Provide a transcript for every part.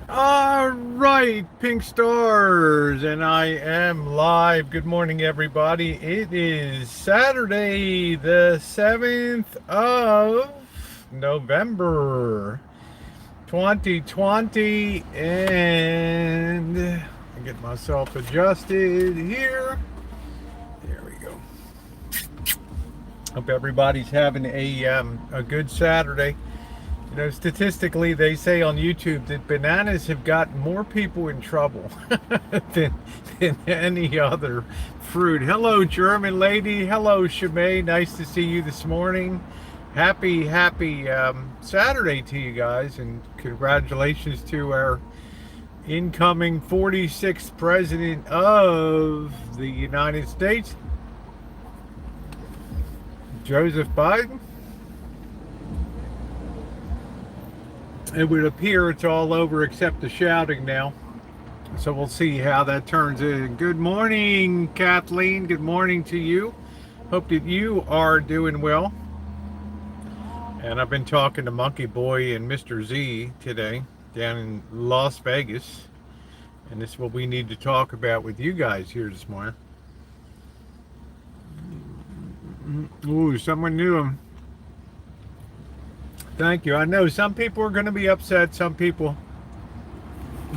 All right, Pink Stars, and I am live. Good morning, everybody. It is Saturday, the 7th of November, 2020, and I get myself adjusted here. There we go. Hope everybody's having a good Saturday. You know, statistically, they say on YouTube that bananas have gotten more people in trouble than, than any other fruit. Hello, German lady. Hello, Shimei. Nice to see you this morning. Happy Saturday to you guys, and congratulations to our incoming 46th president of the United States, Joseph Biden. It would appear it's all over except the shouting now. So we'll see how that turns in. Good morning, Kathleen. Good morning to you. Hope that you are doing well. And I've been talking to Monkey Boy and Mr. Z today down in Las Vegas. And this is what we need to talk about with you guys here this morning. Ooh, someone new. Thank you. I know some people are going to be upset. Some people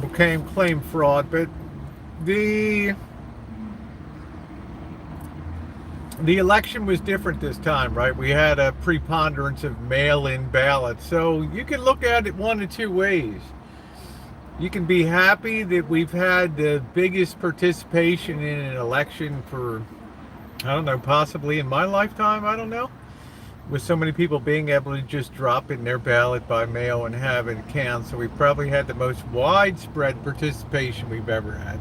will claim fraud, but the the election was different this time, right? We had a preponderance of mail-in ballots, so you can look at it one of two ways. You can be happy that we've had the biggest participation in an election for, I don't know, possibly in my lifetime. I don't know, with so many people being able to just drop in their ballot by mail and have it count. So we probably had the most widespread participation we've ever had.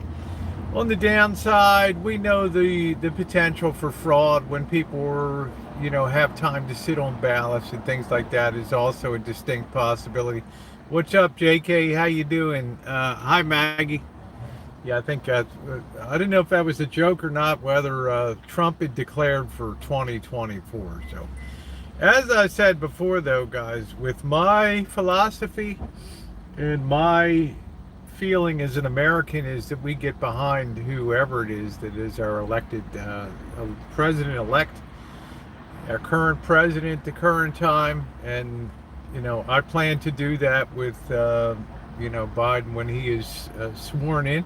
On the downside, we know the potential for fraud when people are, have time to sit on ballots and things like that is also a distinct possibility. What's up, JK? How you doing? Hi, Maggie. Yeah, I think I didn't know if that was a joke or not, whether Trump had declared for 2024. So as I said before, though, guys, with my philosophy and my feeling as an American is that we get behind whoever it is that is our elected president-elect, our current president, the current time, and I plan to do that with Biden when he is sworn in.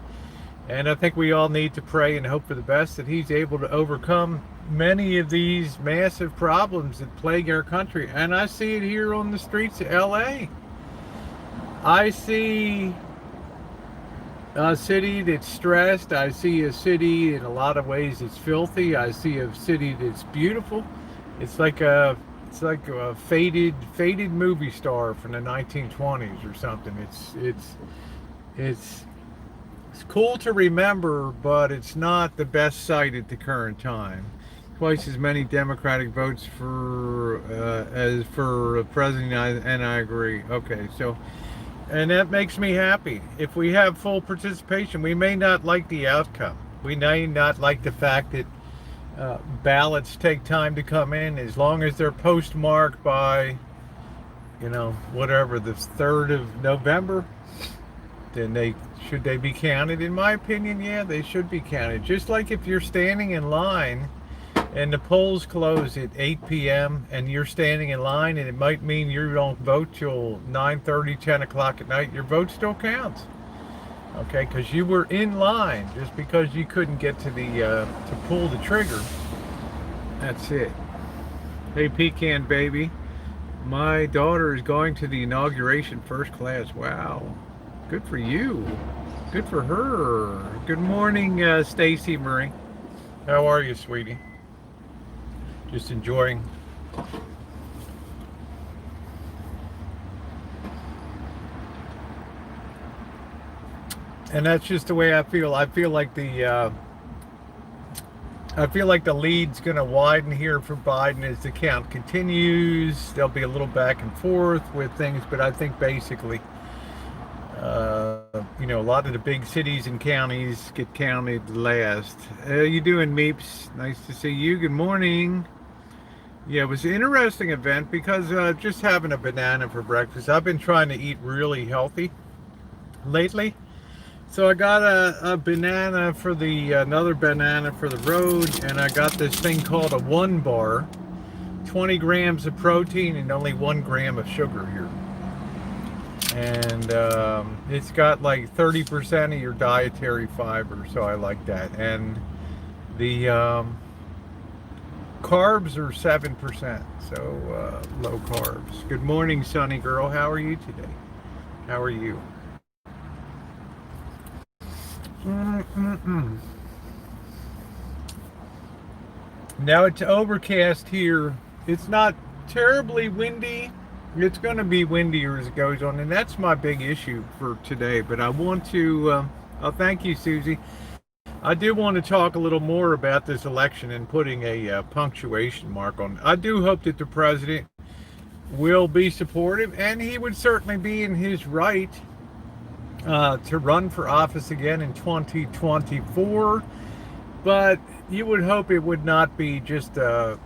And I think we all need to pray and hope for the best that he's able to overcome many of these massive problems that plague our country. And I see it here on the streets of LA. I see a city that's stressed. I see a city in a lot of ways that's filthy. I see a city that's beautiful. It's like a faded movie star from the 1920s or something. It's cool to remember, but it's not the best sight at the current time. Twice as many Democratic votes for as for president, and I agree. Okay, so, and that makes me happy. If we have full participation, we may not like the outcome. We may not like the fact that ballots take time to come in. As long as they're postmarked by, whatever, the 3rd of November, then should they be counted? In my opinion, yeah, they should be counted. Just like if you're standing in line and the polls close at 8 p.m. and you're standing in line, and it might mean you don't vote till 9:30, 10 o'clock at night, your vote still counts. Okay, because you were in line. Just because you couldn't get to to pull the trigger, that's it. Hey, Pecan baby, my daughter is going to the inauguration first class. Wow, good for you. Good for her. Good morning, Stacy Marie. How are you, sweetie? Just enjoying. And that's just the way I feel. I feel like the lead's going to widen here for Biden as the count continues. There'll be a little back and forth with things, but I think basically, a lot of the big cities and counties get counted last. How you doing, Meeps? Nice to see you. Good morning. Yeah, it was an interesting event because just having a banana for breakfast. I've been trying to eat really healthy. lately. So I got a banana for the another banana for the road, and I got this thing called a One Bar, 20 grams of protein and only 1 gram of sugar here. And it's got like 30% of your dietary fiber, so I like that. And the carbs are 7%, so low carbs. Good morning, Sunny Girl. How are you today? How are you? Mm-mm-mm. Now it's overcast here. It's not terribly windy. It's going to be windier as it goes on, and that's my big issue for today. But I want to, oh, thank you, Susie. I do want to talk a little more about this election and putting a punctuation mark on it. I do hope that the president will be supportive, and he would certainly be in his right to run for office again in 2024. But you would hope it would not be just a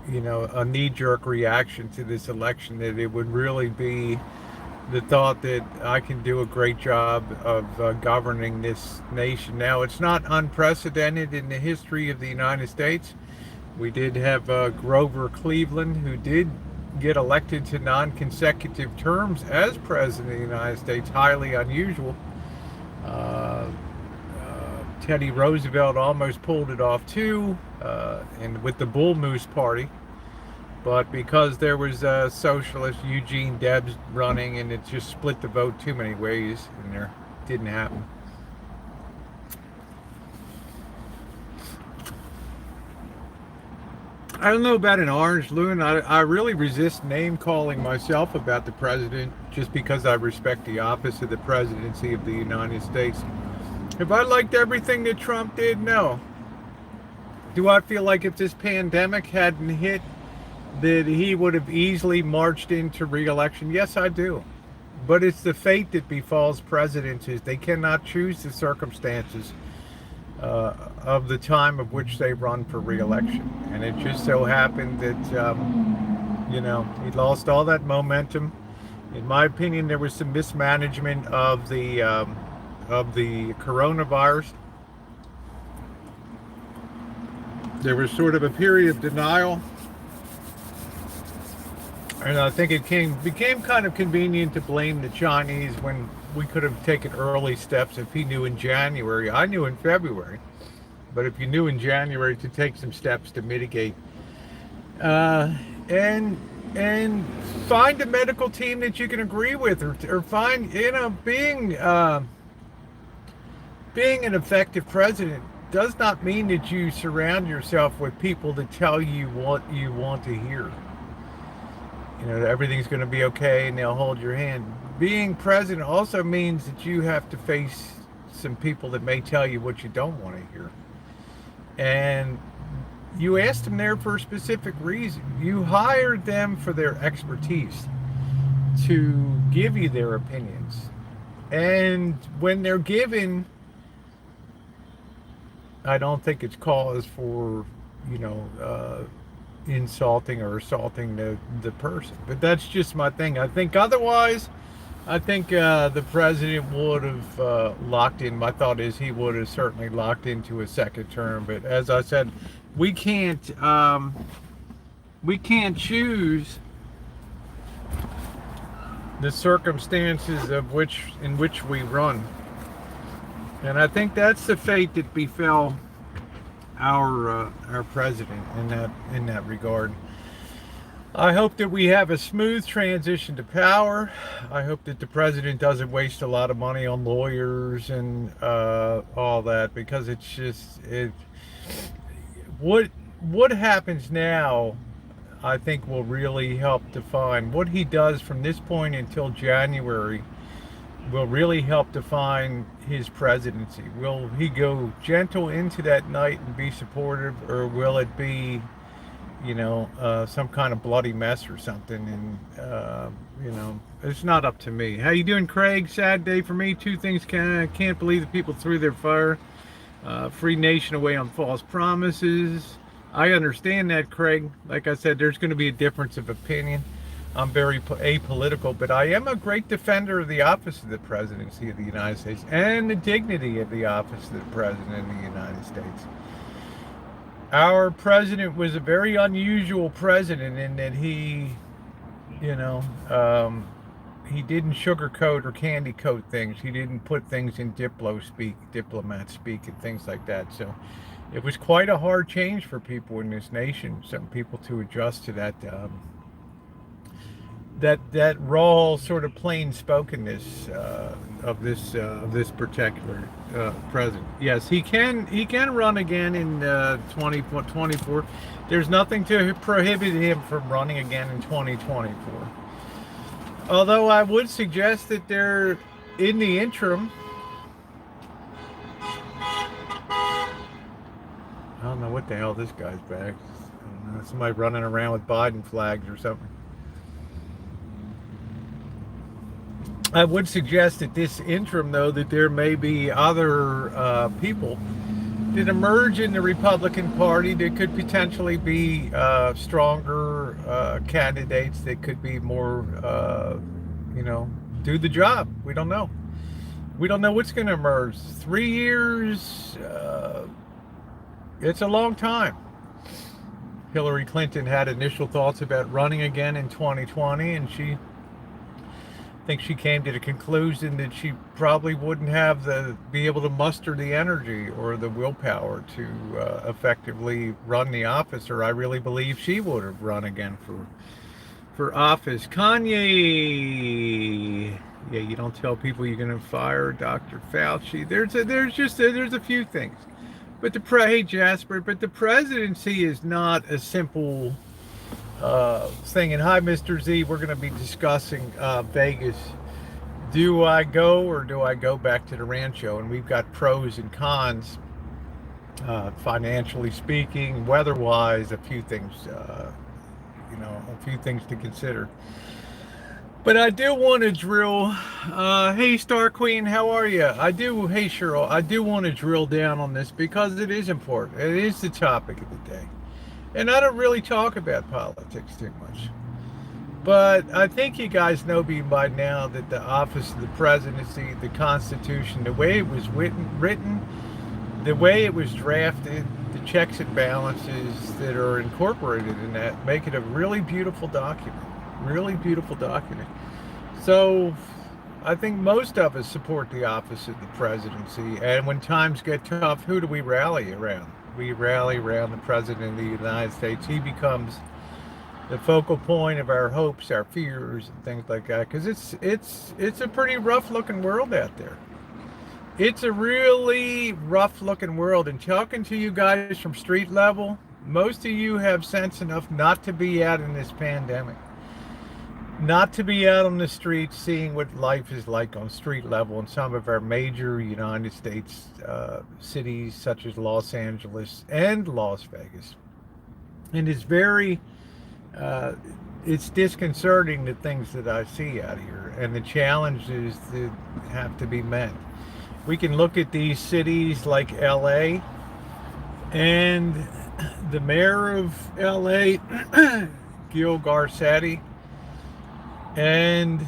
knee-jerk reaction to this election, that it would really be the thought that I can do a great job of governing this nation. Now, it's not unprecedented in the history of the United States. We did have Grover Cleveland, who did get elected to non-consecutive terms as president of the United States, highly unusual. Teddy Roosevelt almost pulled it off too, and with the Bull Moose Party. But because there was a socialist Eugene Debs running, and it just split the vote too many ways, and there didn't happen. I don't know about an orange, Loon. I really resist name calling myself about the president, just because I respect the office of the presidency of the United States. If I liked everything that Trump did, no. Do I feel like if this pandemic hadn't hit, that he would have easily marched into re-election? Yes, I do. But it's the fate that befalls presidents, is they cannot choose the circumstances of the time of which they run for re-election. And it just so happened that, he lost all that momentum. In my opinion, there was some mismanagement of the coronavirus. There was sort of a period of denial, and I think it became kind of convenient to blame the Chinese when we could have taken early steps. If he knew in January, I knew in February, but if you knew in January, to take some steps to mitigate, and find a medical team that you can agree with, or find, being an effective president does not mean that you surround yourself with people that tell you what you want to hear. Everything's going to be okay and they'll hold your hand. Being president also means that you have to face some people that may tell you what you don't want to hear. And you asked them there for a specific reason. You hired them for their expertise, to give you their opinions. And when they're given, I don't think it's cause for, insulting or assaulting the person. But that's just my thing. I think otherwise, the president would have locked in. My thought is he would have certainly locked into a second term. But as I said, we can't choose the circumstances in which we run. And I think that's the fate that befell our president in that regard. I hope that we have a smooth transition to power. I hope that the president doesn't waste a lot of money on lawyers and all that, because it's just what happens now, I think, will really help define what he does from this point until January. Will really help define his presidency. Will he go gentle into that night and be supportive, or will it be, some kind of bloody mess or something? And it's not up to me. How you doing, Craig? Sad day for me. Two things. Can't believe the people threw their fire. Free nation away on false promises. I understand that, Craig. Like I said, there's going to be a difference of opinion. I'm very apolitical, but I am a great defender of the office of the presidency of the United States and the dignity of the office of the president of the United States. Our president was a very unusual president in that you know, he didn't sugarcoat or candy coat things. He didn't put things in diplomat speak, and things like that. So it was quite a hard change for people in this nation. Some people to adjust to that raw sort of plain spokenness of this particular president. Yes, he can run again in 2024. There's nothing to prohibit him from running again in 2024. Although I would suggest that they're in the interim. I don't know what the hell this guy's back. I don't know, somebody running around with Biden flags or something. I would suggest at this interim, though, that there may be other people that emerge in the Republican Party that could potentially be stronger candidates that could be more, do the job. We don't know. We don't know what's going to emerge. 3 years, it's a long time. Hillary Clinton had initial thoughts about running again in 2020, and I think she came to the conclusion that she probably wouldn't be able to muster the energy or the willpower to effectively run the office, or I really believe she would have run again for office. Kanye, yeah, you don't tell people you're going to fire Dr. Fauci. There's a few things, but hey Jasper, but the presidency is not a simple thing. And hi, Mr. Z. We're going to be discussing Vegas. Do I go or do I go back to the Rancho? And we've got pros and cons, financially speaking, weather-wise, a few things to consider. But I do want to drill. Hey, Star Queen, how are you? Hey, Cheryl, I do want to drill down on this because it is important. It is the topic of the day. And I don't really talk about politics too much. But I think you guys know me by now that the office of the presidency, the Constitution, the way it was written, the way it was drafted, the checks and balances that are incorporated in that make it a really beautiful document. Really beautiful document. So I think most of us support the office of the presidency. And when times get tough, who do we rally around? We rally around the President of the United States. He becomes the focal point of our hopes, our fears, and things like that. Because it's a pretty rough-looking world out there. It's a really rough-looking world. And talking to you guys from street level, most of you have sense enough not to be out in this pandemic. Not to be out on the streets seeing what life is like on street level in some of our major United States cities such as Los Angeles and Las Vegas. And it's it's disconcerting, the things that I see out here and the challenges that have to be met. We can look at these cities like LA, and the mayor of LA, Gil Garcetti, and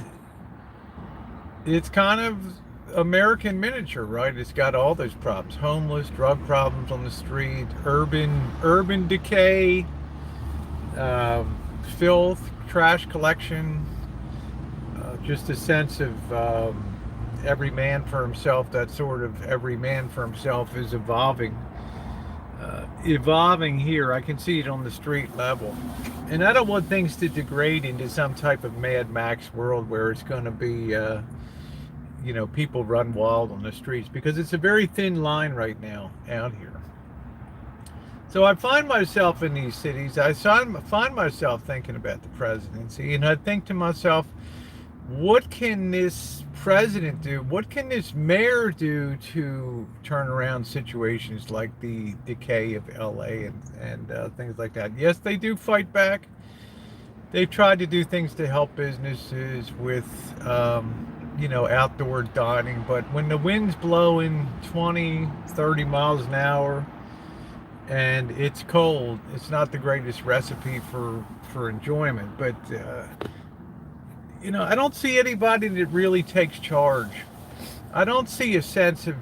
it's kind of American miniature, right? It's got all those problems: homeless, drug problems on the street, urban decay, filth, trash collection, just a sense of every man for himself. That sort of every man for himself is evolving here. I can see it on the street level. And I don't want things to degrade into some type of Mad Max world where it's going to be, people run wild on the streets, because it's a very thin line right now out here. So I find myself in these cities. I find myself thinking about the presidency, and I think to myself, what can this president do? What can this mayor do to turn around situations like the decay of LA and things like that? Yes, they do fight back. They've tried to do things to help businesses with, outdoor dining. But when the wind's blowing 20, 30 miles an hour and it's cold, it's not the greatest recipe for enjoyment. But I don't see anybody that really takes charge. I don't see a sense of,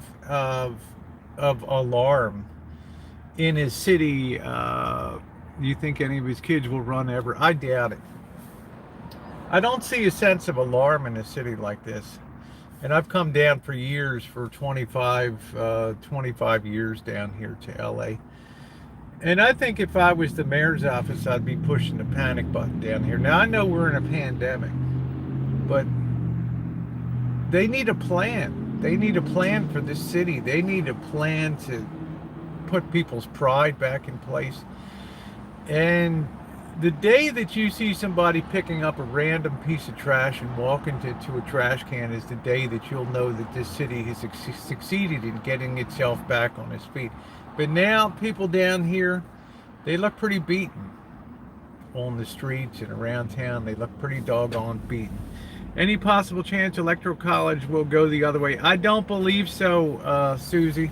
of alarm in his city. You think any of his kids will run ever? I doubt it. I don't see a sense of alarm in a city like this. And I've come down for years, for 25 years down here to LA. And I think if I was the mayor's office, I'd be pushing the panic button down here. Now, I know we're in a pandemic, but they need a plan. They need a plan for this city. They need a plan to put people's pride back in place. And the day that you see somebody picking up a random piece of trash and walking to a trash can is the day that you'll know that this city has succeeded in getting itself back on its feet. But now people down here, they look pretty beaten on the streets and around town. They look pretty doggone beaten. Any possible chance Electoral College will go the other way? I don't believe so, Susie.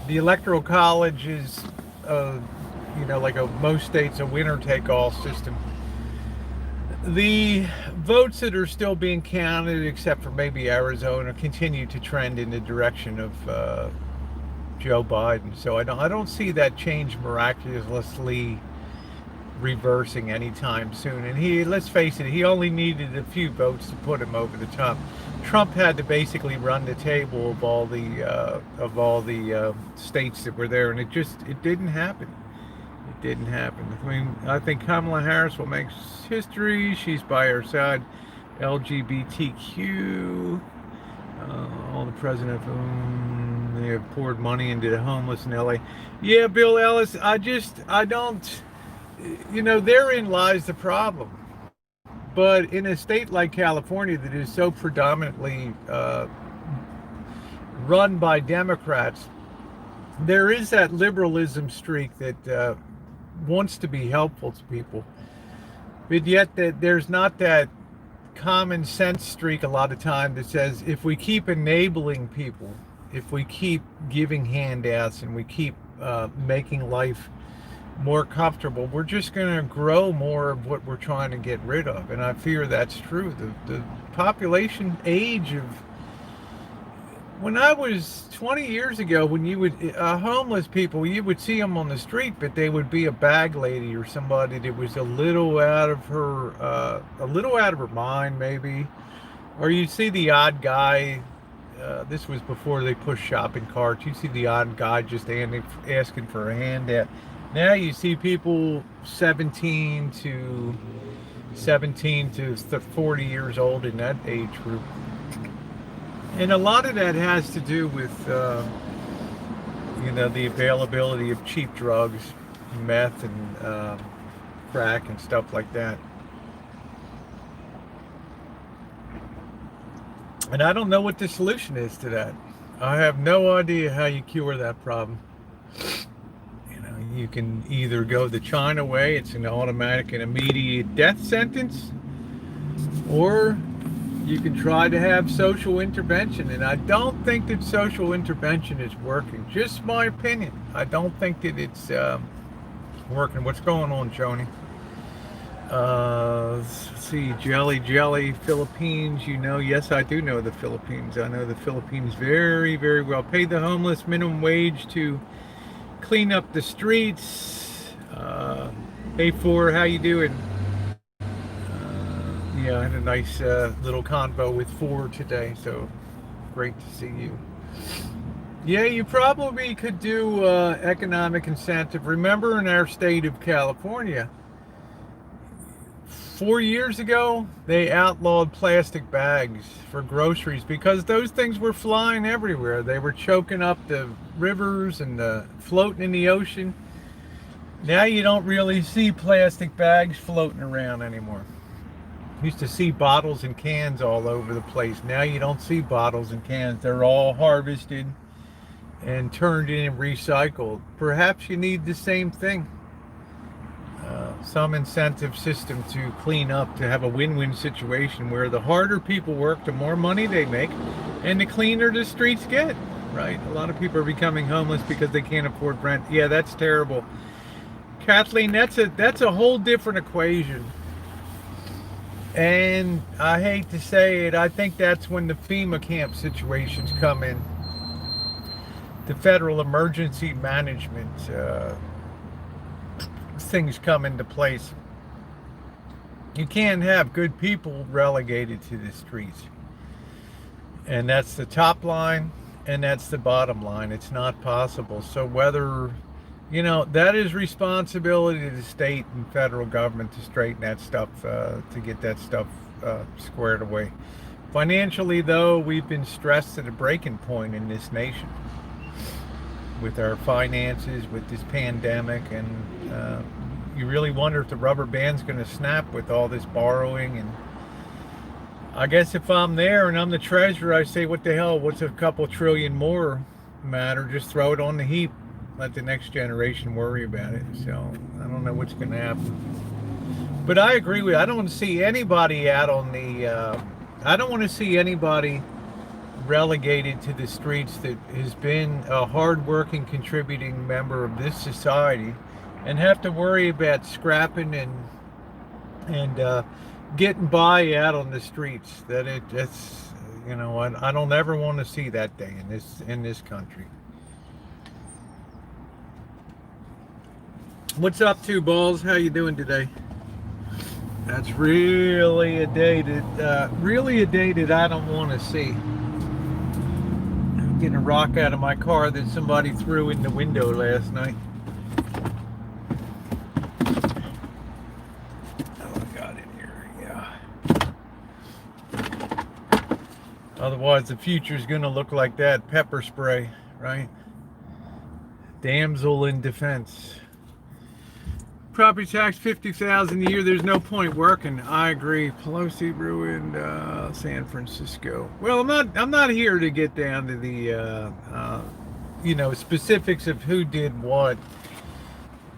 The Electoral College is, like most states, a winner-take-all system. The votes that are still being counted, except for maybe Arizona, continue to trend in the direction of Joe Biden. So I don't see that change miraculously reversing anytime soon. And let's face it, he only needed a few votes to put him over the top. Trump had to basically run the table of all the states that were there, and it didn't happen. It didn't happen. I think Kamala Harris will make history. She's by our side. LGBTQ. All the president of whom they have poured money into the homeless in LA. Yeah, Bill Ellis. I don't. Therein lies the problem. But in a state like California that is so predominantly run by Democrats, there is that liberalism streak that wants to be helpful to people. But yet there's not that common sense streak a lot of time that says if we keep enabling people, if we keep giving handouts and we keep making life more comfortable, we're just going to grow more of what we're trying to get rid of. And I fear that's true. The population age of when I was 20 years ago, when you would homeless people, you would see them on the street, but they would be a bag lady or somebody that was a little out of her mind, maybe, or you'd see the odd guy. This was before they pushed shopping carts. You see the odd guy just asking for a handout. Now you see people 17 to 40 years old in that age group. And a lot of that has to do with, the availability of cheap drugs, meth and crack and stuff like that. And I don't know what the solution is to that. I have no idea how you cure that problem. You can either go the China way, it's an automatic and immediate death sentence, or you can try to have social intervention. And I don't think that social intervention is working. Just my opinion. I don't think that it's working. What's going on, Joni? Let's see, Jelly, Philippines. Yes, I do know the Philippines. I know the Philippines very, very well. Pay the homeless minimum wage to clean up the streets. Hey, Four, how you doing? I had a nice little convo with Ford today, so great to see you. Yeah, you probably could do economic incentive. Remember, in our state of California, 4 years ago, they outlawed plastic bags for groceries because those things were flying everywhere. They were choking up the rivers and floating in the ocean. Now you don't really see plastic bags floating around anymore. Used to see bottles and cans all over the place. Now you don't see bottles and cans. They're all harvested and turned in and recycled. Perhaps you need the same thing. Some incentive system to clean up, to have a win-win situation where the harder people work, the more money they make, and the cleaner the streets get, right? A lot of people are becoming homeless because they can't afford rent. Yeah, that's terrible. Kathleen, that's a whole different equation. And I hate to say it, I think that's when the FEMA camp situations come in. The federal emergency management things come into place. You can't have good people relegated to the streets. And that's the top line and that's the bottom line. It's not possible. So whether, that is responsibility of the state and federal government to straighten that stuff, to get that stuff squared away. Financially, though, we've been stressed at a breaking point in this nation with our finances, with this pandemic, and you really wonder if the rubber band's going to snap with all this borrowing. And I guess if I'm there and I'm the treasurer, I say, what the hell, what's a couple trillion more matter? Just throw it on the heap. Let the next generation worry about it. So I don't know what's going to happen. But I agree with you. I don't want to see anybody out on the, I don't want to see anybody relegated to the streets that has been a hardworking, contributing member of this society and have to worry about scrapping and getting by out on the streets. It's I don't ever want to see that day in this country. What's up, two balls? How you doing today? That's really a day that I don't want to see. I'm getting a rock out of my car that somebody threw in the window last night. Otherwise, the future is going to look like that. Pepper spray, right? Damsel in defense. Property tax $50,000 a year. There's no point working. I agree. Pelosi ruined San Francisco. Well, I'm not here to get down to the specifics of who did what.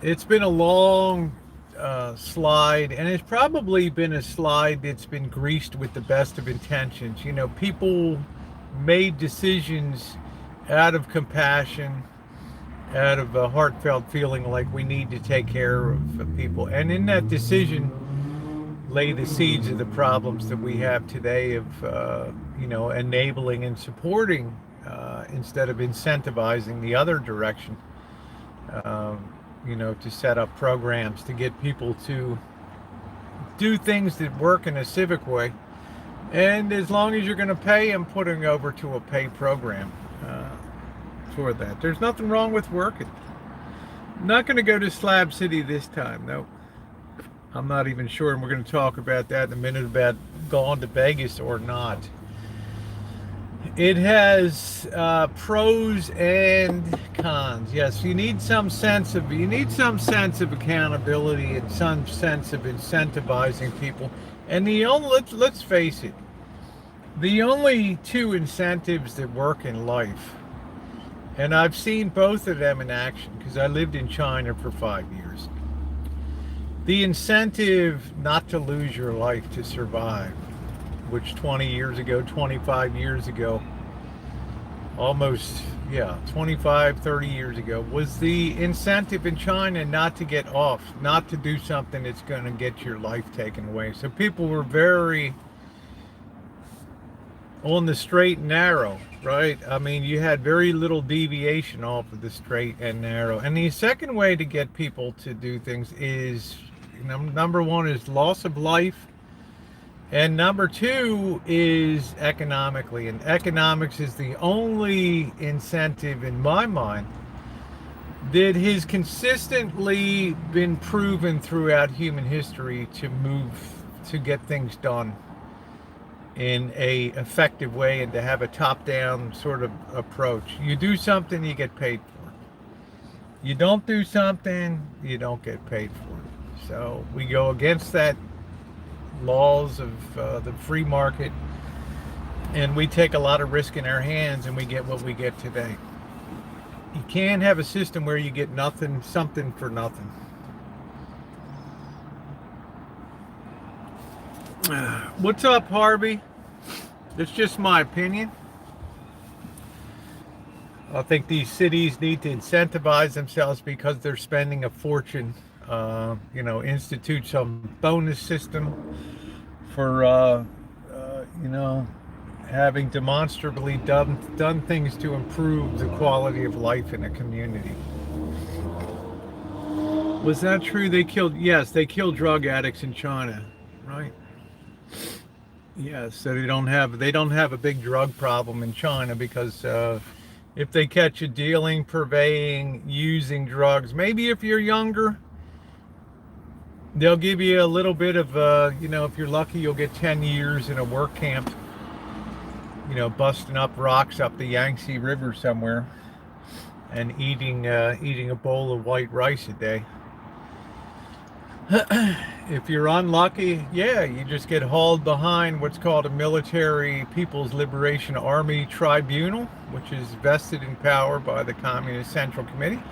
It's been a long slide, and it's probably been a slide that's been greased with the best of intentions. People made decisions out of compassion, out of a heartfelt feeling like we need to take care of people, and in that decision lay the seeds of the problems that we have today of enabling and supporting instead of incentivizing the other direction. To set up programs to get people to do things that work in a civic way. And as long as you're going to pay them, putting over to a pay program for that. There's nothing wrong with working. I'm not going to go to Slab City this time, no. I'm not even sure, and we're going to talk about that in a minute, about going to Vegas or not. It has pros and cons. Yes, you need some sense of accountability and some sense of incentivizing people. And let's face it, the only two incentives that work in life, and I've seen both of them in action because I lived in China for 5 years. The incentive not to lose your life to survive, which 25 years ago, almost, 25, 30 years ago, was the incentive in China not to get off, not to do something that's going to get your life taken away. So people were very on the straight and narrow, right? I mean, you had very little deviation off of the straight and narrow. And the second way to get people to do things is, number one is loss of life. And number two is economically. And economics is the only incentive in my mind that has consistently been proven throughout human history to get things done in a effective way and to have a top-down sort of approach. You do something, you get paid for it. You don't do something, you don't get paid for it. So we go against that laws of the free market, and we take a lot of risk in our hands, and we get what we get today. You can't have a system where you get something for nothing. What's up, Harvey? It's just my opinion. I think these cities need to incentivize themselves because they're spending a fortune. Institute some bonus system for you know, having demonstrably done things to improve the quality of life in a community. Was that true? They killed, yes, they killed drug addicts in China, right? Yes, so they don't have a big drug problem in China because if they catch you dealing, purveying, using drugs, maybe if you're younger, they'll give you a little bit of if you're lucky, you'll get 10 years in a work camp, busting up rocks up the Yangtze River somewhere and eating a bowl of white rice a day. If you're unlucky, yeah, you just get hauled behind what's called a military People's Liberation Army tribunal, which is vested in power by the Communist Central Committee.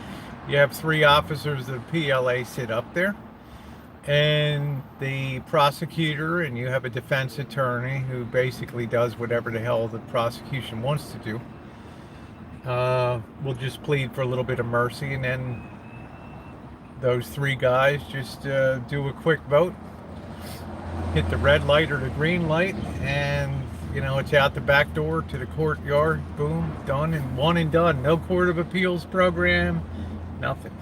You have 3 officers of the PLA sit up there, and the prosecutor, and you have a defense attorney who basically does whatever the hell the prosecution wants to do. Will just plead for a little bit of mercy, and then those 3 guys just do a quick vote, hit the red light or the green light, and it's out the back door to the courtyard. Boom, done, and one and done. No court of appeals program, nothing.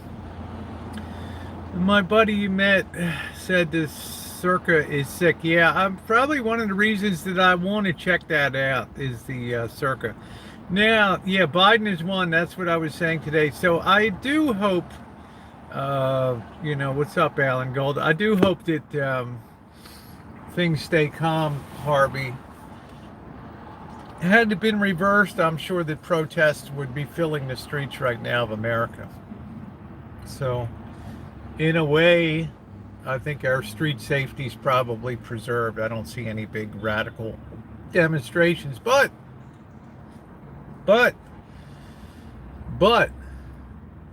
My buddy you met said this Circa is sick. Yeah, I'm probably one of the reasons that I want to check that out is the Circa. Now, yeah, Biden is one. That's what I was saying today. So I do hope. What's up, Alan Gold? I do hope that things stay calm, Harvey. Had it been reversed, I'm sure that protests would be filling the streets right now of America. So, in a way, I think our street safety is probably preserved. I don't see any big radical demonstrations, but,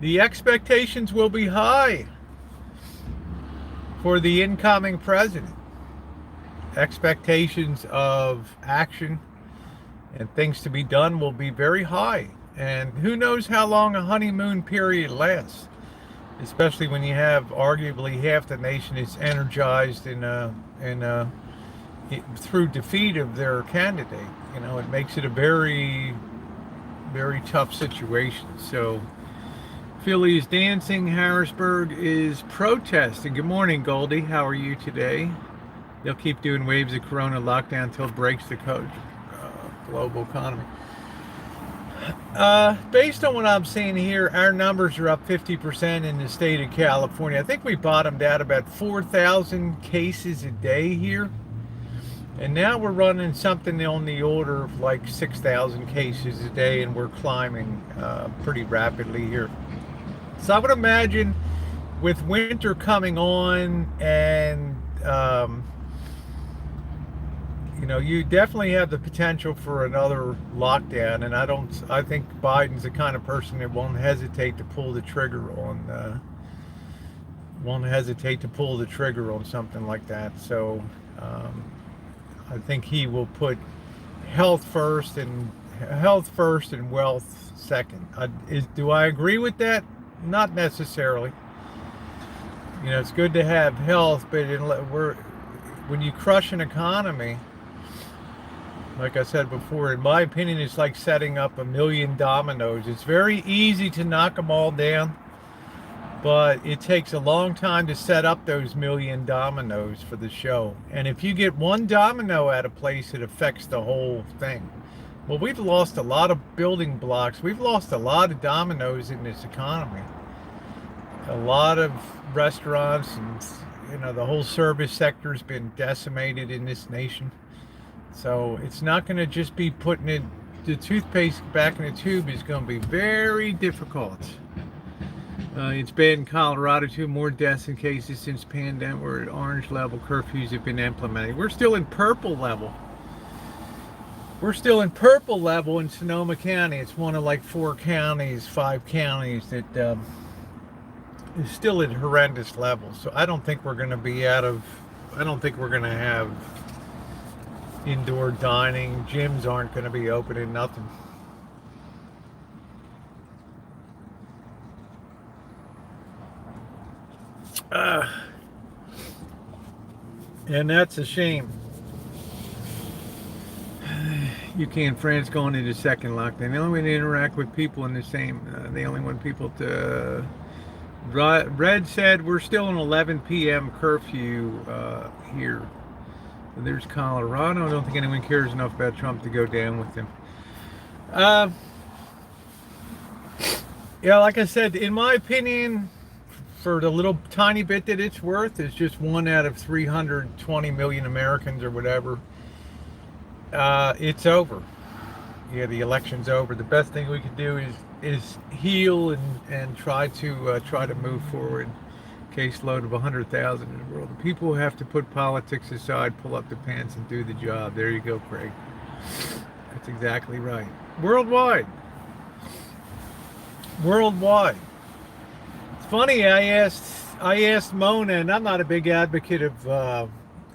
the expectations will be high for the incoming president. Expectations of action and things to be done will be very high. And who knows how long a honeymoon period lasts, especially when you have arguably half the nation is energized through defeat of their candidate. It makes it a very, very tough situation. So Philly is dancing. Harrisburg is protesting. Good morning, Goldie. How are you today? They'll keep doing waves of corona lockdown until it breaks the global economy. Based on what I'm seeing here, our numbers are up 50% in the state of California. I think we bottomed out about 4,000 cases a day here. And now we're running something on the order of like 6,000 cases a day, and we're climbing pretty rapidly here. So I would imagine with winter coming on and, you definitely have the potential for another lockdown. And I think Biden's the kind of person that won't hesitate to pull the trigger on something like that. So I think he will put health first and wealth second. Do I agree with that? Not necessarily. It's good to have health, but when you crush an economy, like I said before, in my opinion, it's like setting up a million dominoes. It's very easy to knock them all down, but it takes a long time to set up those million dominoes for the show. And if you get one domino out of place, it affects the whole thing. Well, we've lost a lot of building blocks. We've lost a lot of dominoes in this economy. A lot of restaurants and, the whole service sector has been decimated in this nation. So it's not going to just be putting the toothpaste back in the tube is going to be very difficult. It's bad in Colorado too. More deaths and cases since pandemic. We're at orange level. Curfews have been implemented. We're still in purple level. In Sonoma County. It's one of like 5 counties that is still at horrendous levels. So I don't think we're going to have indoor dining. Gyms aren't going to be open and nothing. And that's a shame. UK and France going into second lockdown. The only way to interact with people in the same, they only want people to. Red said we're still an 11 p.m. curfew here. There's Colorado. I don't think anyone cares enough about Trump to go down with him. Yeah, like I said, in my opinion, for the little tiny bit that it's worth, it's just 1 out of 320 million Americans or whatever. It's over. Yeah, the election's over. The best thing we can do is heal and try to move forward. Caseload of 100,000 in the world. The people who have to put politics aside, pull up the pants and do the job. There you go, Craig. That's exactly right. Worldwide. Worldwide. It's funny. I asked Mona, and I'm not a big advocate of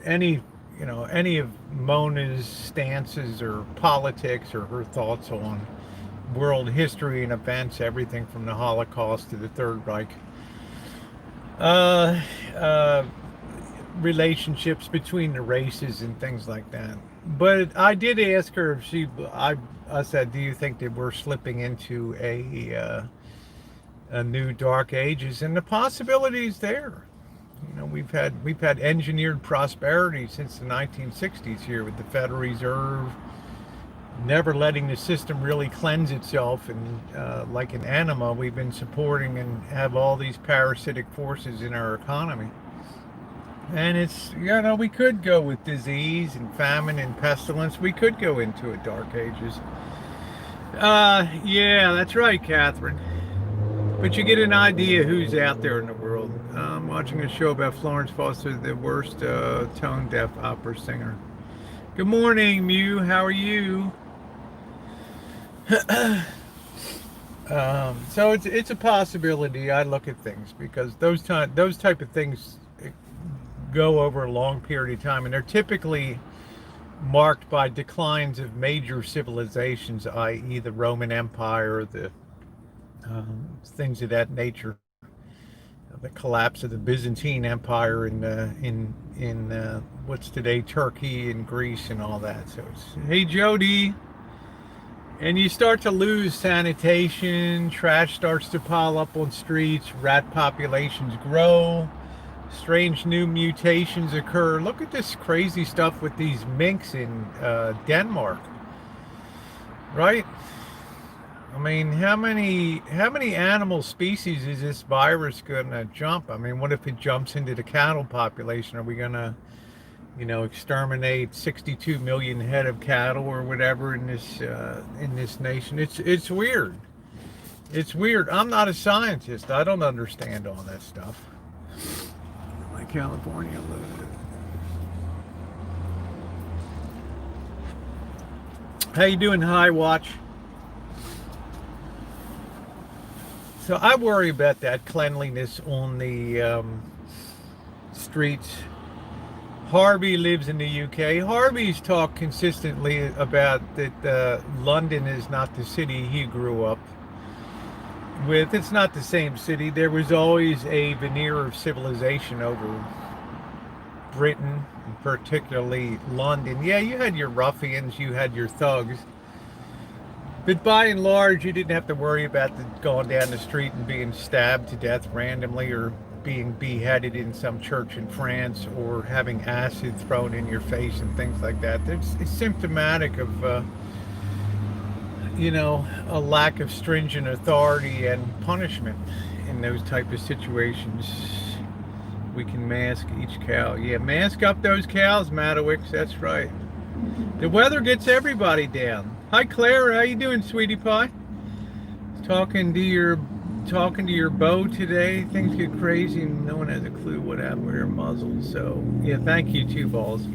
any of Mona's stances or politics or her thoughts on world history and events, everything from the Holocaust to the Third Reich. Relationships between the races and things like that. But I did ask her if I said, do you think that we're slipping into a new dark ages? And the possibility is there. We've had engineered prosperity since the 1960s here with the Federal Reserve never letting the system really cleanse itself, and like an anima, we've been supporting and have all these parasitic forces in our economy. And it's, we could go with disease and famine and pestilence. We could go into a dark ages. Yeah, that's right, Catherine. But you get an idea who's out there in the world. I'm watching a show about Florence Foster, the worst tone-deaf opera singer. Good morning, Mew. How are you? So it's a possibility. I look at things because those type of things go over a long period of time, and they're typically marked by declines of major civilizations, i.e., the Roman Empire, the things of that nature, the collapse of the Byzantine Empire in what's today Turkey and Greece and all that. So it's, hey Jody. And you start to lose sanitation, trash starts to pile up on streets, rat populations grow, strange new mutations occur. Look at this crazy stuff with these minks in Denmark, right? I mean, how many animal species is this virus gonna jump? I mean, what if it jumps into the cattle population? Are we gonna exterminate 62 million head of cattle or whatever in this nation? It's weird. It's weird. I'm not a scientist. I don't understand all that stuff. Like California. How you doing, High Watch? So I worry about that cleanliness on the streets. Harvey lives in the UK. Harvey's talked consistently about that London is not the city he grew up with. It's not the same city. There was always a veneer of civilization over Britain, and particularly London. Yeah, you had your ruffians, you had your thugs. But by and large, you didn't have to worry about going down the street and being stabbed to death randomly, or being beheaded in some church in France, or having acid thrown in your face and things like that. It's symptomatic of, a lack of stringent authority and punishment in those type of situations. We can mask each cow. Yeah, mask up those cows, Matowicz. That's right. The weather gets everybody down. Hi, Claire. How you doing, sweetie pie? Talking to your bow today. Things get crazy and no one has a clue what happened with her muzzle. So yeah, thank you, Two Balls.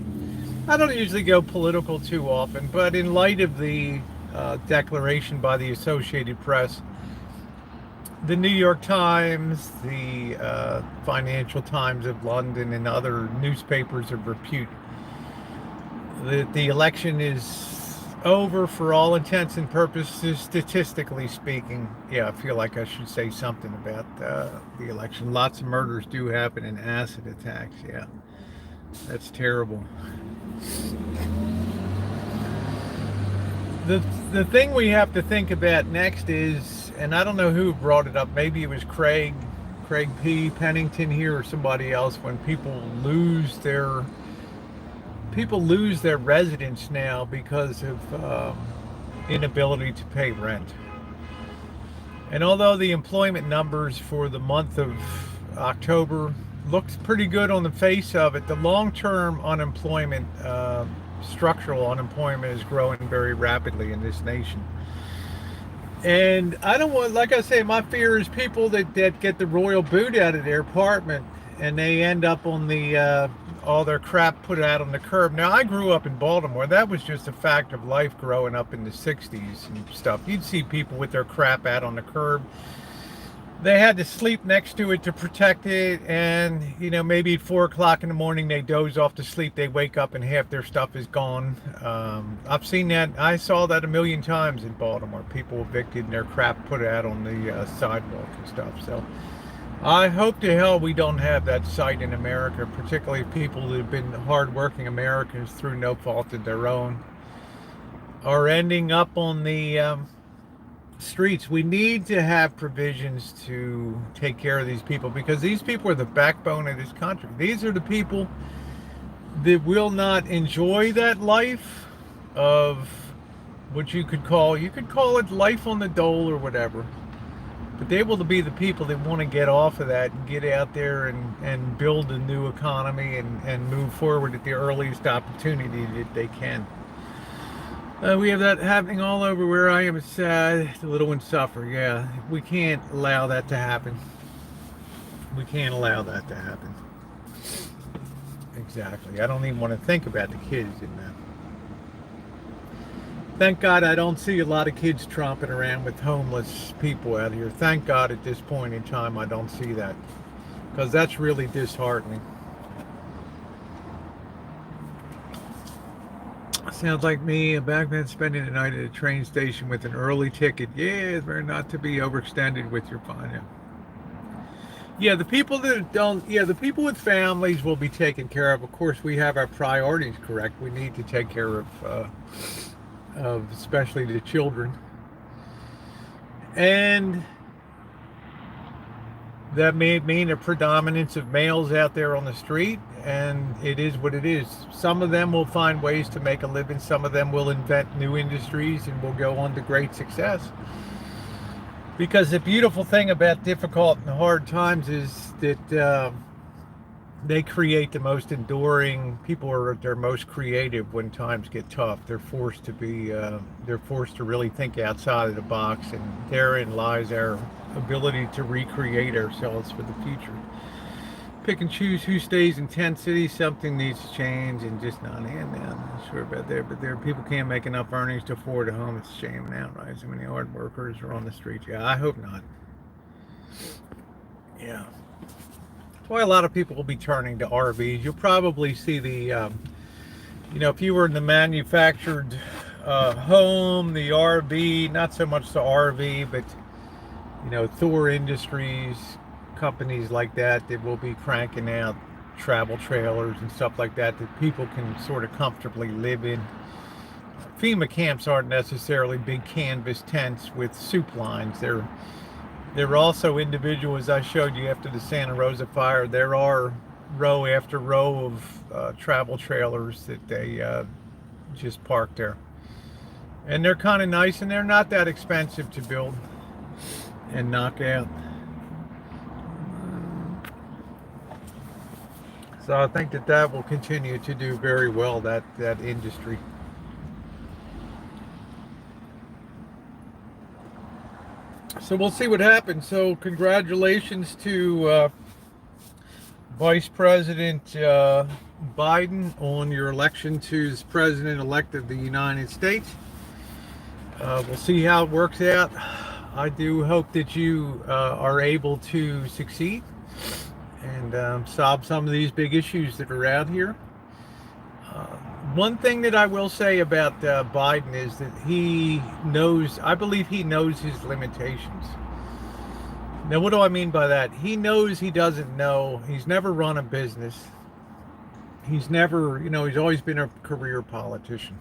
I don't usually go political too often, but in light of the declaration by the Associated Press, the New York Times, the Financial Times of London, and other newspapers of repute, the election is over for all intents and purposes, statistically speaking. Yeah, I feel like I should say something about the election. Lots of murders do happen in acid attacks. Yeah, that's terrible. the the thing we have to think about next is, and I don't know who brought it up. Maybe it was Craig P. Pennington here or somebody else. When people lose their residence now because of inability to pay rent. And although the employment numbers for the month of October looks pretty good on the face of it, the long-term unemployment, structural unemployment, is growing very rapidly in this nation. And I don't want, like I say, my fear is people that get the royal boot out of their apartment and they end up on the all their crap put out on the curb. Now, I grew up in Baltimore. That was just a fact of life growing up in the 60s and stuff. You'd see people with their crap out on the curb. They had to sleep next to it to protect it, and maybe at 4 o'clock in the morning they doze off to sleep. They wake up and half their stuff is gone. I've seen that. I saw that a million times in Baltimore. People evicted and their crap put out on the sidewalk and stuff. So I hope to hell we don't have that sight in America, particularly people that have been hardworking Americans through no fault of their own are ending up on the streets. We need to have provisions to take care of these people, because these people are the backbone of this country. These are the people that will not enjoy that life of what you could call it life on the dole or whatever, but they will be the people that want to get off of that and get out there and build a new economy and move forward at the earliest opportunity that they can. We have that happening all over where I am. It's sad. The little ones suffer. Yeah, we can't allow that to happen. We can't allow that to happen. Exactly. I don't even want to think about the kids in that. Thank God I don't see a lot of kids tromping around with homeless people out here. Thank God at this point in time I don't see that, because that's really disheartening. Sounds like me, a backman spending the night at a train station with an early ticket. Yeah, it's better not to be overextended with your fine. Yeah, the people that don't, the people with families will be taken care of. Of course, we have our priorities correct. We need to take care of especially the children. And that may mean a predominance of males out there on the street, and it is what it is. Some of them will find ways to make a living. Some of them will invent new industries and will go on to great success. Because the beautiful thing about difficult and hard times is that they create the most enduring. People are at their most creative when times get tough. They're forced to really think outside of the box, and therein lies our ability to recreate ourselves for the future. Pick and choose who stays in tent cities. Something needs to change, and just not hand down. Not sure about that, but there people can't make enough earnings to afford a home. It's a shame and outright. So many hard workers are on the streets. Yeah, I hope not. Yeah. That's why a lot of people will be turning to RVs. You'll probably see the, if you were in the manufactured home, the RV, not so much the RV, but, Thor Industries, companies like that will be cranking out travel trailers and stuff like that people can sort of comfortably live in. FEMA camps aren't necessarily big canvas tents with soup lines. They're also individual, as I showed you after the Santa Rosa fire. There are row after row of travel trailers that they just park there. And they're kind of nice, and they're not that expensive to build and knock out. So I think that will continue to do very well, that industry. So we'll see what happens. So congratulations to Vice President Biden on your election to as President-elect of the United States. We'll see how it works out. I do hope that you are able to succeed and solve some of these big issues that are out here. One thing that I will say about Biden is that I believe he knows his limitations. Now, what do I mean by that? He knows he doesn't know. He's never run a business. He's never, he's always been a career politician.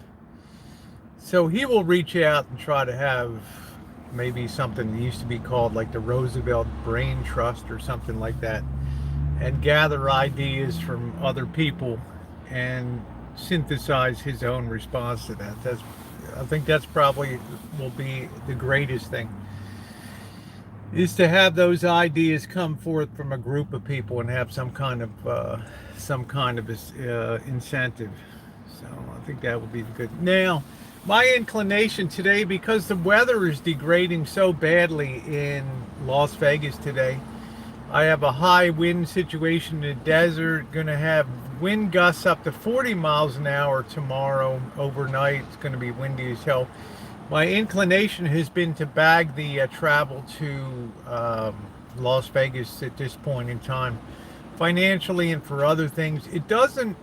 So he will reach out and try to have maybe something that used to be called like the Roosevelt Brain Trust or something like that, and gather ideas from other people and synthesize his own response to that. I think that's probably will be the greatest thing, is to have those ideas come forth from a group of people and have some kind of incentive. So I think that would be good. Now, my inclination today, because the weather is degrading so badly in Las Vegas today, I have a high wind situation in the desert, going to have wind gusts up to 40 miles an hour tomorrow overnight. It's going to be windy as hell. My inclination has been to bag the travel to Las Vegas at this point in time, financially and for other things. It doesn't,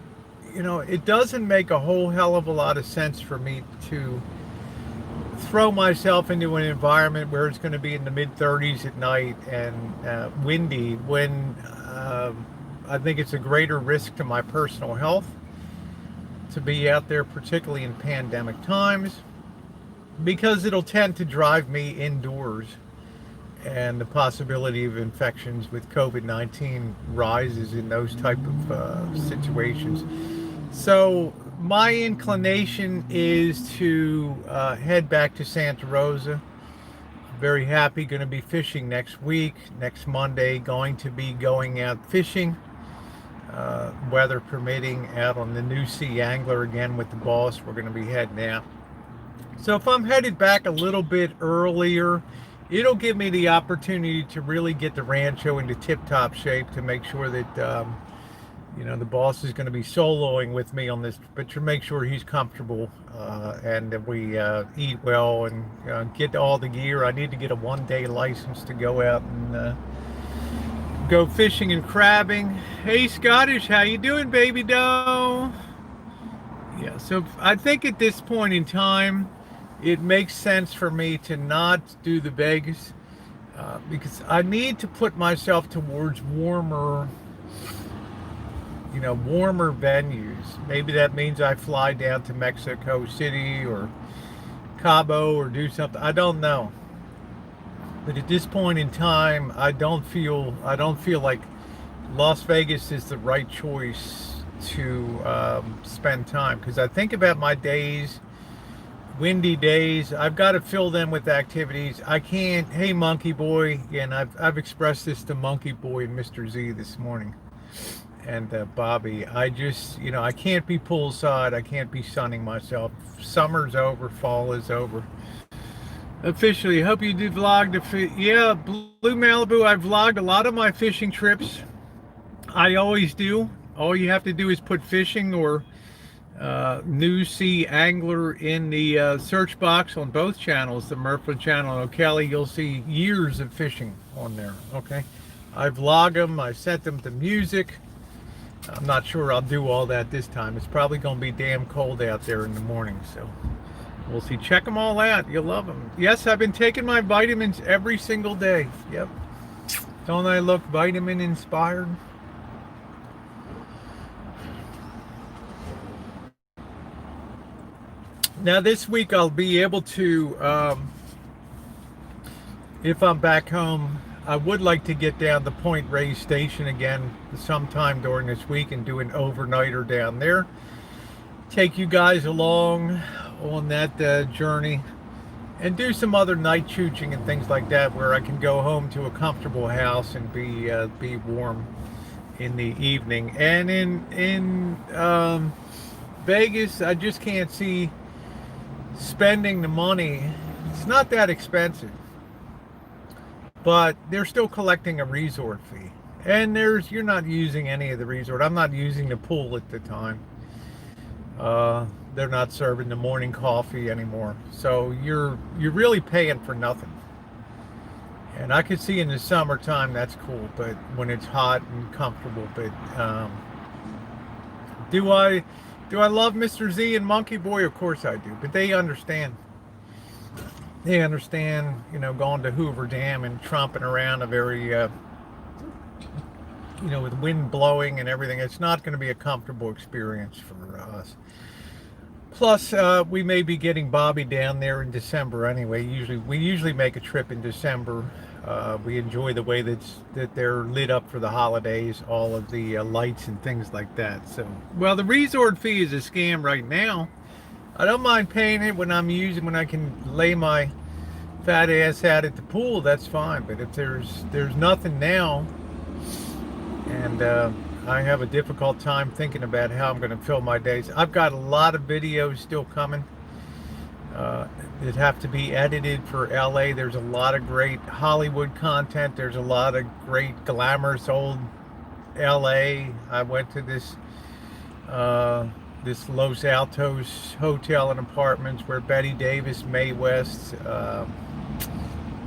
it doesn't make a whole hell of a lot of sense for me to throw myself into an environment where it's going to be in the mid 30s at night and windy when I think it's a greater risk to my personal health to be out there, particularly in pandemic times, because it'll tend to drive me indoors, and the possibility of infections with COVID-19 rises in those type of situations. So my inclination is to head back to Santa Rosa. Very happy, going to be fishing next week. Next Monday, going to be going out fishing, weather permitting, out on the New Sea Angler again with the boss. We're going to be heading out. So if I'm headed back a little bit earlier, it'll give me the opportunity to really get the rancho into tip-top shape, to make sure that the boss is going to be soloing with me on this, but to make sure he's comfortable and that we eat well and get all the gear. I need to get a one-day license to go out and go fishing and crabbing. Hey Scottish, how you doing, baby doe? Yeah, so I think at this point in time, it makes sense for me to not do the Vegas because I need to put myself towards warmer venues. Maybe that means I fly down to Mexico City or Cabo or do something. I don't know. But at this point in time, I don't feel like Las Vegas is the right choice to spend time, because I think about my days, windy days. I've got to fill them with activities. I can't. Hey, Monkey Boy, and I've expressed this to Monkey Boy and Mr. Z this morning, and Bobby. I just, I can't be poolside. I can't be sunning myself. Summer's over. Fall is over. Officially. Hope you did vlog yeah, Blue Malibu. I vlogged a lot of my fishing trips. I always do. All you have to do is put fishing or New Sea Angler in the search box on both channels, the Murphy channel and O'Kelly. You'll see years of fishing on there. Okay, I vlog them. I set them to music. I'm not sure I'll do all that this time. It's probably going to be damn cold out there in the morning, so we'll see. Check them all out. You'll love them. Yes, I've been taking my vitamins every single day. Yep. Don't I look vitamin inspired? Now this week I'll be able to, if I'm back home, I would like to get down to Point Reyes Station again sometime during this week and do an overnighter down there. Take you guys along on that journey and do some other night chooching and things like that, where I can go home to a comfortable house and be warm in the evening. And in Vegas, I just can't see spending the money. It's not that expensive, but they're still collecting a resort fee, and you're not using any of the resort. I'm not using the pool at the time. They're not serving the morning coffee anymore, so you're really paying for nothing. And I could see in the summertime that's cool, but when it's hot and comfortable. But do I love Mr. Z and Monkey Boy? Of course I do, but they understand. They understand, going to Hoover Dam and tromping around a very, with wind blowing and everything. It's not going to be a comfortable experience for us. Plus, we may be getting Bobby down there in December anyway. We usually make a trip in December. We enjoy the way that they're lit up for the holidays, all of the lights and things like that. So, well, the resort fee is a scam right now. I don't mind paying it when I can lay my fat ass out at the pool. That's fine. But if there's nothing now, and I have a difficult time thinking about how I'm going to fill my days. I've got a lot of videos still coming that have to be edited for LA. There's a lot of great Hollywood content. There's a lot of great glamorous old LA. I went to this Los Altos hotel and apartments where Betty Davis, Mae West,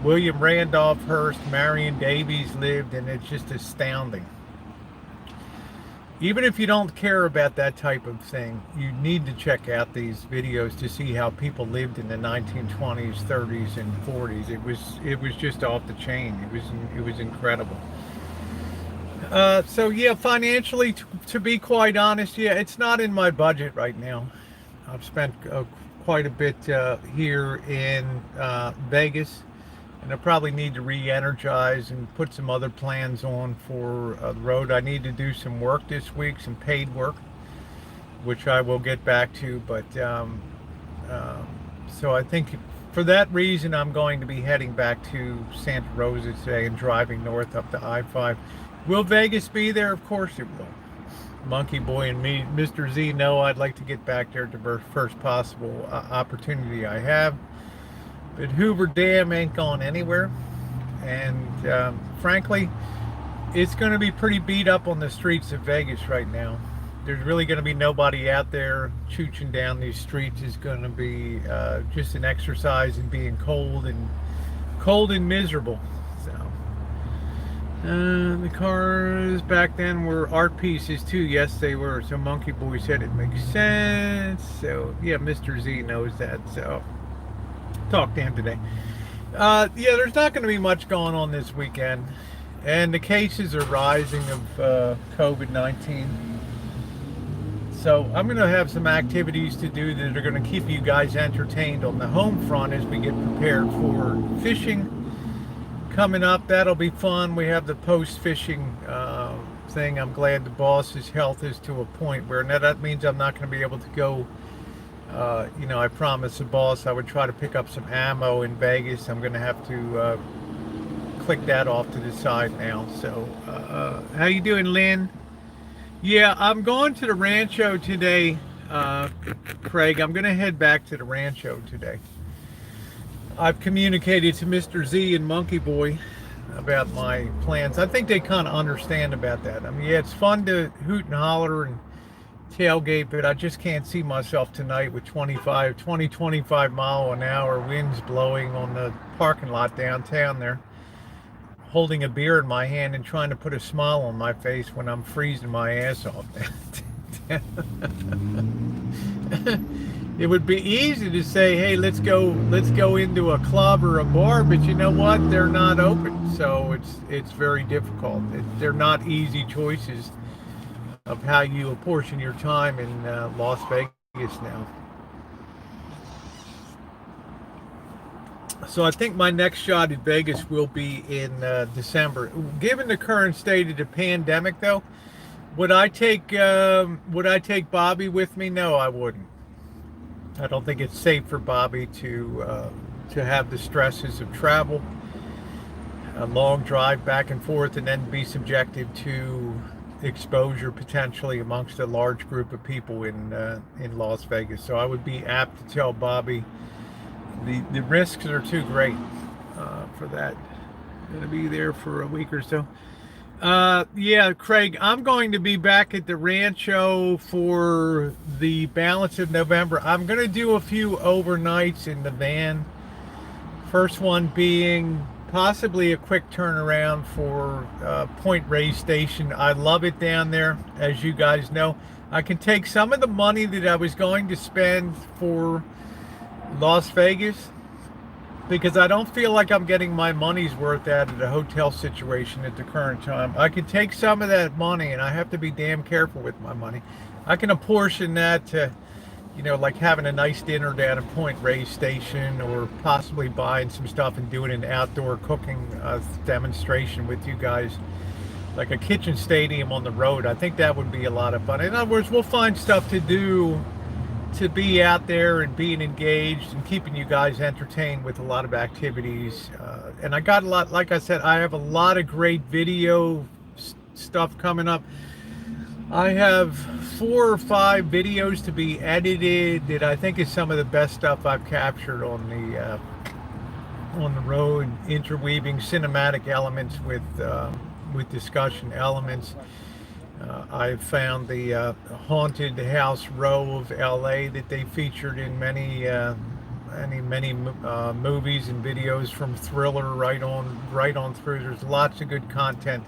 William Randolph Hearst, Marion Davies lived, and it's just astounding. Even if you don't care about that type of thing, you need to check out these videos to see how people lived in the 1920s, 30s, and 40s. It was just off the chain. It was incredible. So yeah, financially, to be quite honest, yeah, it's not in my budget right now. I've spent quite a bit here in Vegas. And I probably need to re-energize and put some other plans on for the road. I need to do some work this week, some paid work, which I will get back to. But so I think for that reason, I'm going to be heading back to Santa Rosa today and driving north up to I-5. Will Vegas be there? Of course it will. Monkey Boy and me, Mr. Z, know I'd like to get back there to the first possible opportunity I have. But Hoover Dam ain't going anywhere, and frankly, it's going to be pretty beat up on the streets of Vegas right now. There's really going to be nobody out there chooching down these streets. Is going to be just an exercise in being cold and miserable. So the cars back then were art pieces too. Yes, they were. So Monkey Boy said it makes sense. So yeah, Mr. Z knows that. So. Talk to him today. Yeah, there's not going to be much going on this weekend, and the cases are rising of COVID-19. So I'm going to have some activities to do that are going to keep you guys entertained on the home front as we get prepared for fishing coming up. That'll be fun. We have the post-fishing thing. I'm glad the boss's health is to a point where now that means I'm not going to be able to go. I promised the boss I would try to pick up some ammo in Vegas. I'm going to have to click that off to the side now. So, how you doing, Lynn? Yeah, I'm going to the Rancho today, Craig. I'm going to head back to the Rancho today. I've communicated to Mr. Z and Monkey Boy about my plans. I think they kind of understand about that. I mean, yeah, it's fun to hoot and holler and tailgate, but I just can't see myself tonight with 20, 25 mile an hour winds blowing on the parking lot downtown there, holding a beer in my hand and trying to put a smile on my face when I'm freezing my ass off. It would be easy to say, hey, let's go into a club or a bar, but you know what? They're not open, so it's very difficult. They're not easy choices of how you apportion your time in Las Vegas now. So I think my next shot at Vegas will be in December. Given the current state of the pandemic, though, would I take Bobby with me? No, I wouldn't. I don't think it's safe for Bobby to have the stresses of travel, a long drive back and forth, and then be subjected to exposure potentially amongst a large group of people in Las Vegas. So I would be apt to tell Bobby the risks are too great for that. I'm going to be there for a week or so. Yeah, Craig, I'm going to be back at the Rancho for the balance of November. I'm going to do a few overnights in the van. First one being possibly a quick turnaround for Point Reyes Station. I love it down there, as you guys know. I can take some of the money that I was going to spend for Las Vegas because I don't feel like I'm getting my money's worth out of the hotel situation at the current time. I can take some of that money, and I have to be damn careful with my money. I can apportion that to you know, like having a nice dinner down at Point Reyes Station, or possibly buying some stuff and doing an outdoor cooking demonstration with you guys, like a kitchen stadium on the road. I think that would be a lot of fun. In other words, we'll find stuff to do to be out there and being engaged and keeping you guys entertained with a lot of activities. And I got a lot, like I said, I have a lot of great video stuff coming up. I have 4 or 5 videos to be edited that I think is some of the best stuff I've captured on the road, interweaving cinematic elements with discussion elements. I've found the haunted house row of LA that they featured in many movies and videos, from Thriller right on through. There's lots of good content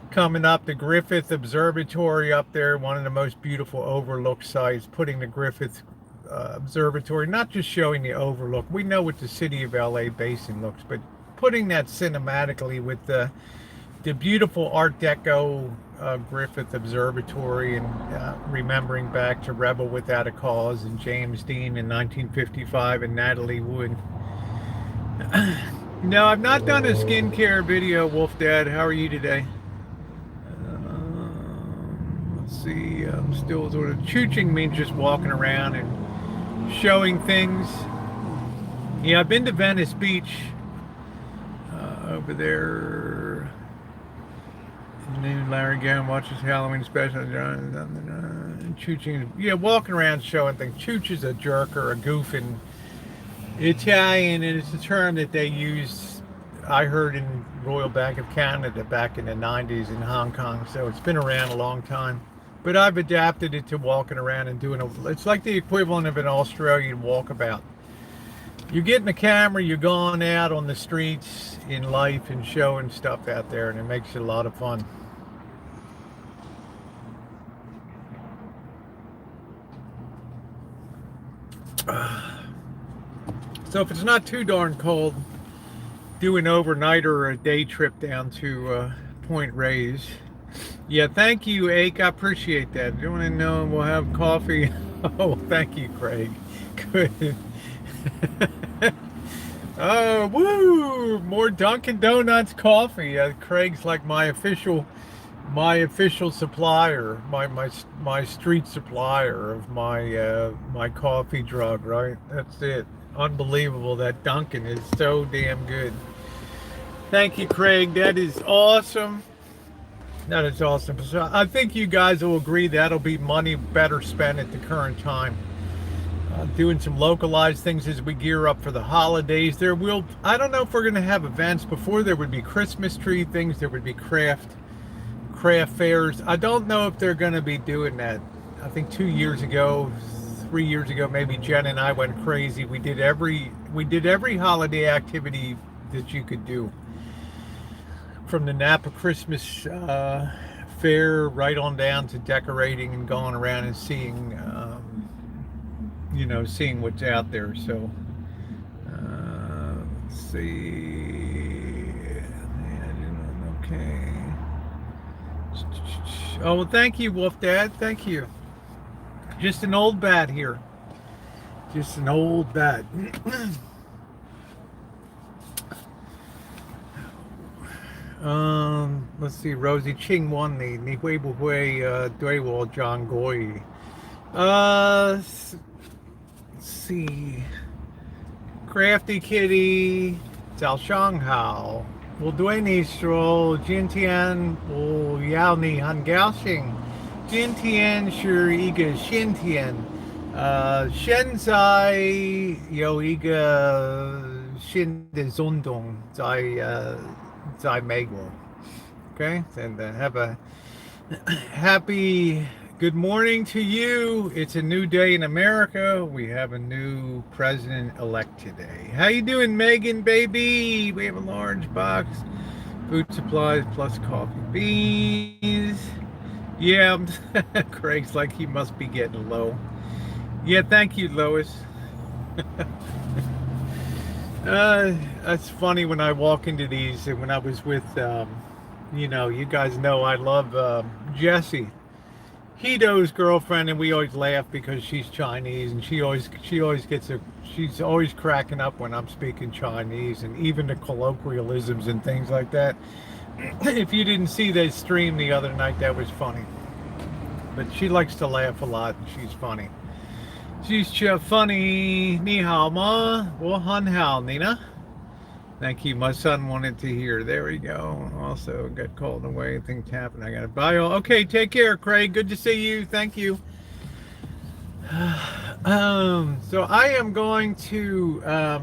coming up. The Griffith Observatory up there, one of the most beautiful overlook sites, putting the Griffith Observatory, not just showing the overlook. We know what the city of LA basin looks, but putting that cinematically with the beautiful Art Deco Griffith Observatory, and remembering back to Rebel Without a Cause and James Dean in 1955 and Natalie Wood. No, I've not done a skincare video, Wolf Dad. How are you today? Let's see. I'm still sort of chooching, means just walking around and showing things. Yeah, I've been to Venice Beach over there. And then Larry Gavin watches Halloween special. Chooching, yeah, walking around showing things. Chooch is a jerk or a goof in Italian, and it's a term that they use, I heard, in Royal Bank of Canada back in the 90s in Hong Kong. So it's been around a long time. But I've adapted it to walking around and doing it's like the equivalent of an Australian walkabout. You get in the camera, you're going out on the streets in life and showing stuff out there, and it makes it a lot of fun. So if it's not too darn cold, do an overnight or a day trip down to Point Reyes. Yeah, thank you, Ake. I appreciate that. Do you want to know? We'll have coffee. Oh, thank you, Craig. Good. Oh, woo! More Dunkin' Donuts coffee. Craig's like my official supplier, my street supplier of my coffee drug. Right? That's it. Unbelievable. That Dunkin' is so damn good. Thank you, Craig. That is awesome. That is awesome. So I think you guys will agree that'll be money better spent at the current time. Doing some localized things as we gear up for the holidays. I don't know if we're going to have events. Before there would be Christmas tree things, there would be craft fairs. I don't know if they're going to be doing that. I think 3 years ago, maybe Jen and I went crazy. We did every holiday activity that you could do, from the Napa Christmas fair right on down to decorating and going around and seeing what's out there. So let's see. Okay. Oh, well, thank you, Wolf Dad. Thank you. Just an old bat here. Just an old bat. Let's see. Rosie Ching won the Hui Bu Hui Dui John Goi. Let's see. Crafty Kitty, Zhao Shanghao. 我对你说，今天我要你很高兴。今天是一个新天，现在有一个新的总统在美国。Okay, and have a happy good morning to you. It's a new day in America. We have a new president-elect today. How you doing, Megan, baby? We have a large box. Food supplies plus coffee beans. Yeah, Craig's like he must be getting low. Yeah, thank you, Lois. That's funny when I walk into these, and when I was with, you guys know I love Jesse. Hito's girlfriend, and we always laugh because she's Chinese, and she's always cracking up when I'm speaking Chinese, and even the colloquialisms and things like that. If you didn't see that stream the other night, that was funny. But she likes to laugh a lot, and she's funny. She's funny. Ni hao ma, wo han hao, Nina. Thank you. My son wanted to hear. There we go. Also got called away. Things happen. I got to buy. Okay, take care, Craig. Good to see you. Thank you. So I am going to.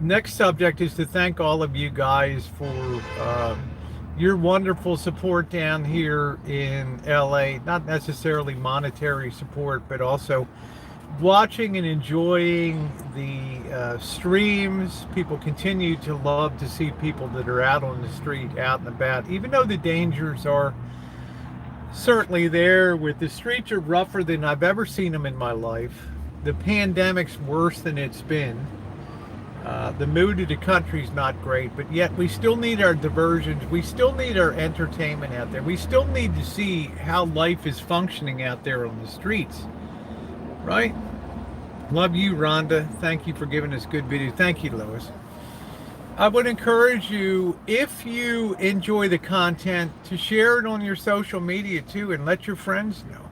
Next subject is to thank all of you guys for your wonderful support down here in LA. Not necessarily monetary support, but also watching and enjoying the streams. People continue to love to see people that are out on the street, out and about, even though the dangers are certainly there. With the streets are rougher than I've ever seen them in my life. The pandemic's worse than it's been. The mood of the country's not great, but yet we still need our diversions. We still need our entertainment out there. We still need to see how life is functioning out there on the streets. Right? Love you, Rhonda. Thank you for giving us good video. Thank you, Lois. I would encourage you, if you enjoy the content, to share it on your social media too, and let your friends know.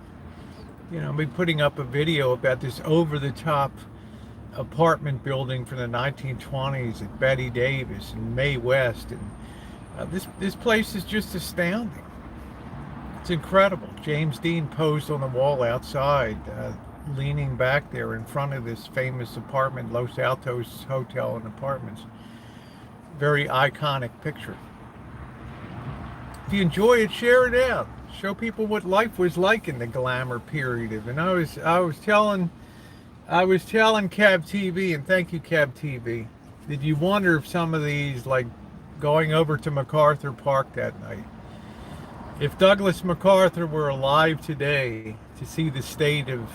You know, I'll be putting up a video about this over-the-top apartment building from the 1920s at Betty Davis and Mae West, and this place is just astounding. It's incredible. James Dean posed on the wall outside, leaning back there in front of this famous apartment, Los Altos Hotel and Apartments. Very iconic picture. If you enjoy it, share it out. Show people what life was like in the glamour period of. And I was telling Cab TV, and thank you, Cab TV. Did you wonder if some of these, like going over to MacArthur Park that night, if Douglas MacArthur were alive today, to see the state of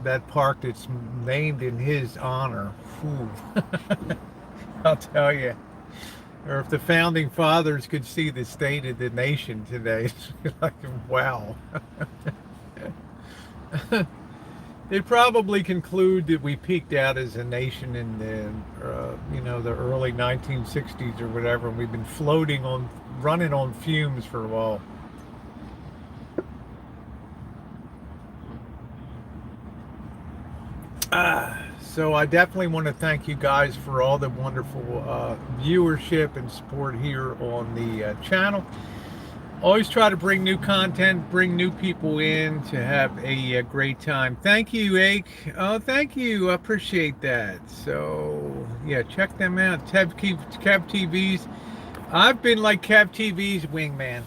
that park that's named in his honor, I'll tell you. Or if the founding fathers could see the state of the nation today, it's like, wow. They'd probably conclude that we peaked out as a nation in the early 1960s or whatever, and we've been running on fumes for a while. So I definitely want to thank you guys for all the wonderful viewership and support here on the channel. Always try to bring new content, bring new people in to have a great time. Thank you, Ake. Oh, thank you. I appreciate that. So, yeah, check them out. Cab TV's. I've been like Cab TV's wingman.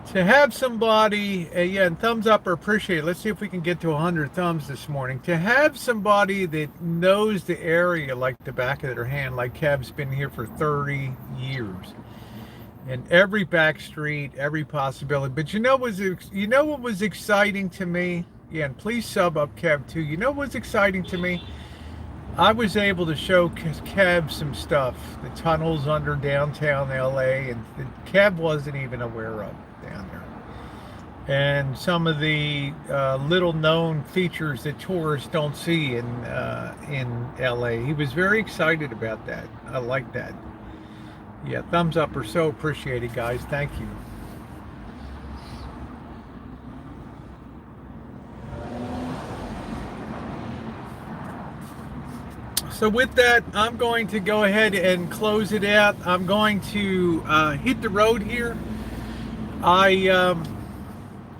To have somebody, and thumbs up or appreciate it. Let's see if we can get to 100 thumbs this morning. To have somebody that knows the area like the back of their hand, like Cab's been here for 30 years. And every back street, every possibility. But you know what was exciting to me? Yeah, and please sub up Cab too. You know what was exciting to me? I was able to show Cab some stuff. The tunnels under downtown LA, and the Cab wasn't even aware of down there. And some of the little known features that tourists don't see in LA. He was very excited about that. I like that. Yeah, thumbs up are so appreciated, guys. Thank you. So with that, I'm going to go ahead and close it out. I'm going to hit the road here. I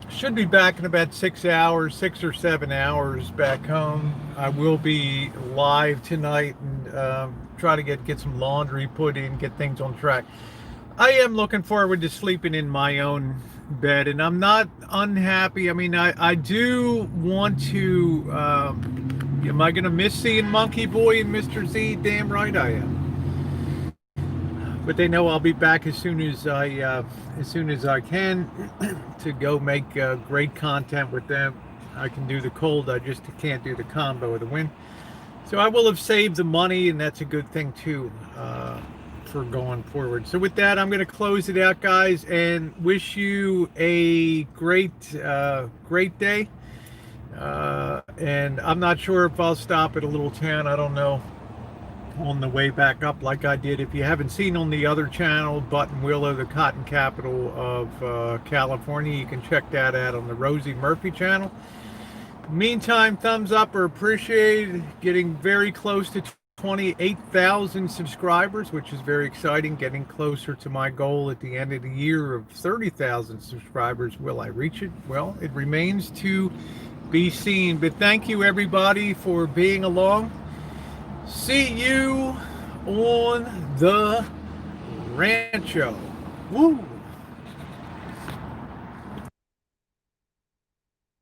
should be back in about 6 or 7 hours back home. I will be live tonight and try to get some laundry put in, get things on track. I am looking forward to sleeping in my own bed, and I'm not unhappy. I mean, I do want to. Am I gonna miss seeing Monkey Boy and Mr. Z? Damn right I am. But they know I'll be back as soon as I can to go make great content with them. I can do the cold. I just can't do the combo of the wind. So I will have saved the money, and that's a good thing too, for going forward. So with that, I'm going to close it out, guys, and wish you a great day. And I'm not sure if I'll stop at a little town, I don't know, on the way back up like I did. If you haven't seen on the other channel, Buttonwillow, the cotton capital of California, you can check that out on the Rosie Murphy channel. Meantime, thumbs up are appreciated. Getting very close to 28,000 subscribers, which is very exciting. Getting closer to my goal at the end of the year of 30,000 subscribers. Will I reach it? Well, it remains to be seen. But thank you, everybody, for being along. See you on the Rancho. Woo!